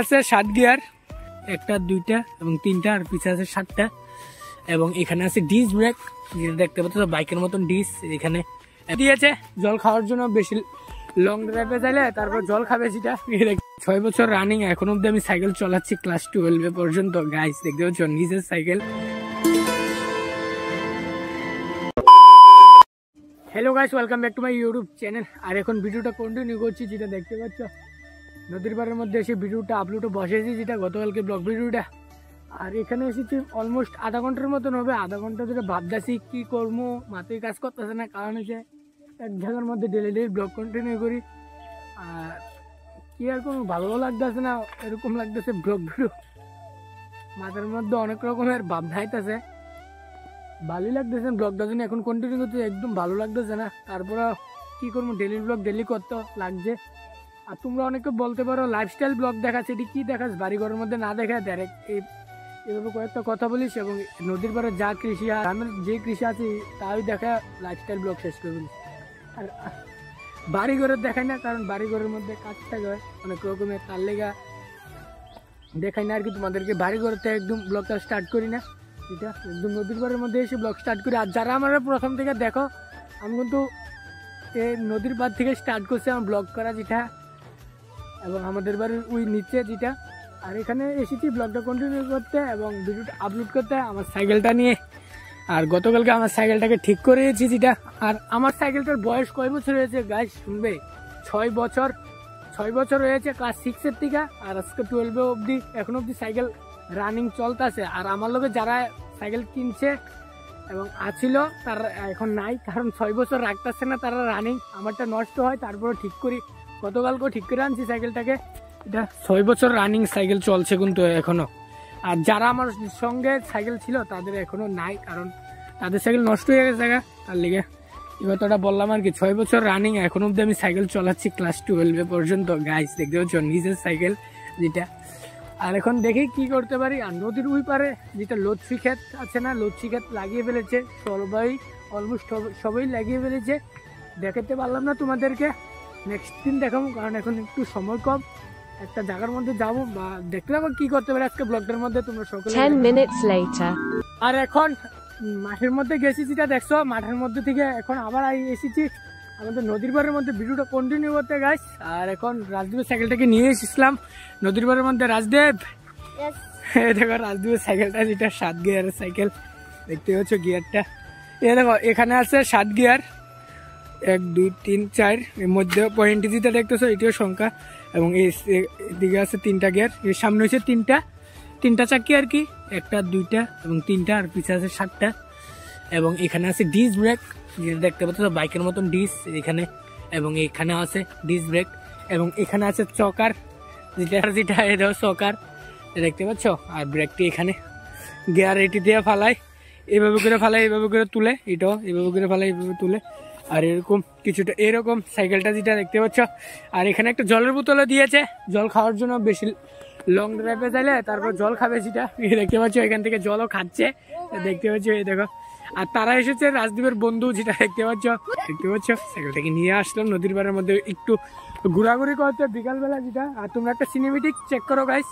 আছে 7 গিয়ার, একটা দুইটা এবং তিনটা, আর পিছে আছে 7টা। এবং এখানে আছে ডিস ব্রেক, যেটা দেখতে পাচ্ছ বাইকের মতন ডিস এখানে দিয়েছে জল খাওয়ার জন্য। বেশি লং ড্রাইভে চাইলে তারপর জল খাবে সেটা। 6 বছর রানিং, এখন অব্দি আমি সাইকেল চালাচ্ছি ক্লাস 12 পর্যন্ত। গাইস দেখতে পাচ্ছ নিজের cycle. Hello guys, welcome back to my YouTube channel. আর এখন ভিডিওটা কন্টিনিউ করছি, যেটা দেখতে পাচ্ছ নদীর পাড়ের মধ্যে এসে ভিডিওটা আপলোডে বসেছি, যেটা গতকালকে ব্লগ ভিডিওটা। আর এখানে এসেছি অলমোস্ট আধা ঘন্টার মতন হবে। আধা ঘন্টা ধরে ভাবতেছি কি করবো, মাথায় কাজ করতেছে না। কারণ হচ্ছে এক জায়গার মধ্যে ডেলি ব্লগ কন্টিনিউ করি, আর কি আর কোনো ভালো লাগতেছে না, এরকম লাগতেছে ব্লগ ভিডিও। মাথার মধ্যে অনেক রকমের ভাবনা আইতেছে, ভালোই লাগতেছে ব্লগটা জন্য এখন কন্টিনিউ করতে, একদম ভালো লাগতেছে না। তারপরে কি করবো, ডেলি ব্লগ ডেলি করতে লাগছে। আর তোমরা অনেকে বলতে পারো লাইফস্টাইল ব্লগ দেখাচ্ছে, এটি কি দেখাস বাড়ি ঘরের মধ্যে না দেখা, ডাইরেক্ট এইভাবে কয়েকটা কথা বলিস এবং নদীর পাড়ে যা কৃষি গ্রামের যে কৃষি আছে তাই দেখা লাইফস্টাইল ব্লগ শেষ করে বলিস। আর বাড়ি ঘরের দেখাই না, কারণ বাড়ি ঘরের মধ্যে কাজ থাকে অনেক রকমের, তার লেগা দেখাই না আর কি তোমাদেরকে। বাড়ি ঘরতে একদম ব্লগটা স্টার্ট করি না, এটা একদম নদীর পাড়ের মধ্যে এসে ব্লগ স্টার্ট করি। আর যারা আমার প্রথম থেকে দেখো, আমি কিন্তু এই নদীর পাড় থেকে স্টার্ট করছি আমার ব্লগ করা, যেটা এবং আমাদের বাড়ির ওই নিচে যেটা। আর এখানে এসেছি ব্লগটা কন্টিনিউ করতে এবং ভিডিওটা আপলোড করতে আমার সাইকেলটা নিয়ে। আর গতকালকে আমার সাইকেলটাকে ঠিক করেছি যেটা। আর আমার সাইকেলটার বয়স কয় বছর হয়েছে গাইস শুনবে? 6 বছর হয়েছে ক্লাস 6-এর থেকে। আর আজকে 12 অবধি এখন অবধি সাইকেল রানিং চলতেছে। আর আমার লোকে যারা সাইকেল কিনছে এবং আছিল তারা এখন নাই, কারণ 6 বছর রাখতেছে না তারা রানিং। আমারটা নষ্ট হয়, তারপরে ঠিক করি। গতকালকেও ঠিক করে আনছি সাইকেলটাকে, এটা 6 বছর রানিং সাইকেল চলছে কিন্তু এখনো। আর যারা আমার সঙ্গে সাইকেল ছিল তাদের এখনো নাই, কারণ তাদের সাইকেল নষ্ট হয়ে গেছে, তার লেগে এই কথাটা বললাম আর কি। 6 বছর রানিং, এখন অব্দি আমি সাইকেল চালাচ্ছি ক্লাস 12 পর্যন্ত। গাইস দেখতে পাচ্ছ নিজের সাইকেল যেটা। আর এখন দেখি কি করতে পারি। আর নদীর ওই পারে যেটা লচ্ছি ক্ষেত আছে না, লচ্ছি ক্ষেত লাগিয়ে ফেলেছে সবাই, অলমোস্ট সবাই লাগিয়ে ফেলেছে। দেখাতে পারলাম না তোমাদেরকে, নেক্সট দিন দেখাবো, কারণ এখন একটু সময় কম। একটা জায়গার মধ্যে যাবো বা দেখতে পাবো কি করতে পারি আজকে ব্লগটার মধ্যে তোমরা সকলে। 10 minutes later. আর এখন মাঠের মধ্যে গেছি, যেটা দেখছো মাঠের মধ্যে থেকে এখন আবার এসেছি আমাদের নদীর পাড়ের মধ্যে ভিডিওটা কন্টিনিউ করতে গাইস। আর এখন রাজদীপের সাইকেলটাকে নিয়ে এসেছিলাম নদীর পাড়ের মধ্যে। রাজদেব দেখো রাজদীপের সাইকেলটা, যেটা 7 গিয়ারের সাইকেল দেখতে পাচ্ছ গিয়ারটা। এ দেখো এখানে আছে 7 গিয়ার, 1 2 3 4, এর মধ্যে পয়েন্ট যেটা দেখতেছো এটিও সংখ্যা। এবং এদিকে আছে 3টা গিয়ার, এর সামনে হচ্ছে তিনটা চাকি আর কি, একটা দুইটা এবং তিনটা, আর পিছে আছে 7টা। এবং এখানে আছে ডিস ব্রেক, যেটা দেখতে পাচ্ছ বাইকের মতন ডিস এখানে। এবং এখানে আছে ডিস ব্রেক, এবং এখানে আছে চকার, যেটা এটাও চকার দেখতে পাচ্ছ। আর ব্রেকটি এখানে, গিয়ার এটি দিয়ে ফালায়, এভাবে করে ফালায়, এভাবে করে তুলে, এটাও এভাবে করে ফালায়, এভাবে তুলে। আর এরকম কিছুটা এরকম সাইকেলটা যেটা দেখতে পাচ্ছ। আর এখানে একটা জলের বোতলও দিয়েছে জল খাওয়ার জন্য, বেশি লং ড্রাইভে চাইলে তারপর জল খাবে সেটা। দেখতে পাচ্ছ এখান থেকে জলও খাচ্ছে, দেখতে পাচ্ছ এই দেখো। আর তারা এসেছে রাজদীপের বন্ধু, যেটা দেখতে পাচ্ছ সাইকেলটাকে নিয়ে আসলাম নদীর পাড়ের মধ্যে একটু ঘোরাঘুরি করতে বিকালবেলা যেটা। আর তোমরা একটা সিনেমেটিক চেক করো গাইস,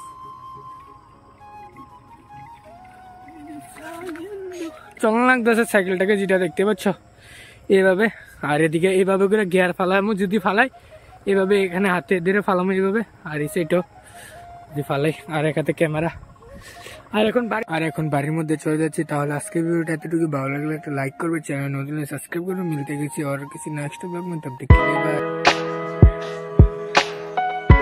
চলন লাগতেছে সাইকেলটাকে, যেটা দেখতে পাচ্ছ এইভাবে। আর এদিকে এইভাবে করে গিয়ার ফালামো, যদি ফালাই এভাবে এখানে হাতে ধরে ফালামো এইভাবে। আর এই সাইডও যদি ফালাই, আর এক হাতে ক্যামেরা। আর এখন বাড়ির মধ্যে চলে যাচ্ছি। তাহলে আজকে ভিডিওটা এতটুকু, ভালো লাগলে একটা লাইক করবে, চ্যানেল নতুন সাবস্ক্রাইব করবে। মিলতে গেছি আর কিছু নেক্সট ব্লগ में, तब तक के लिए बाय।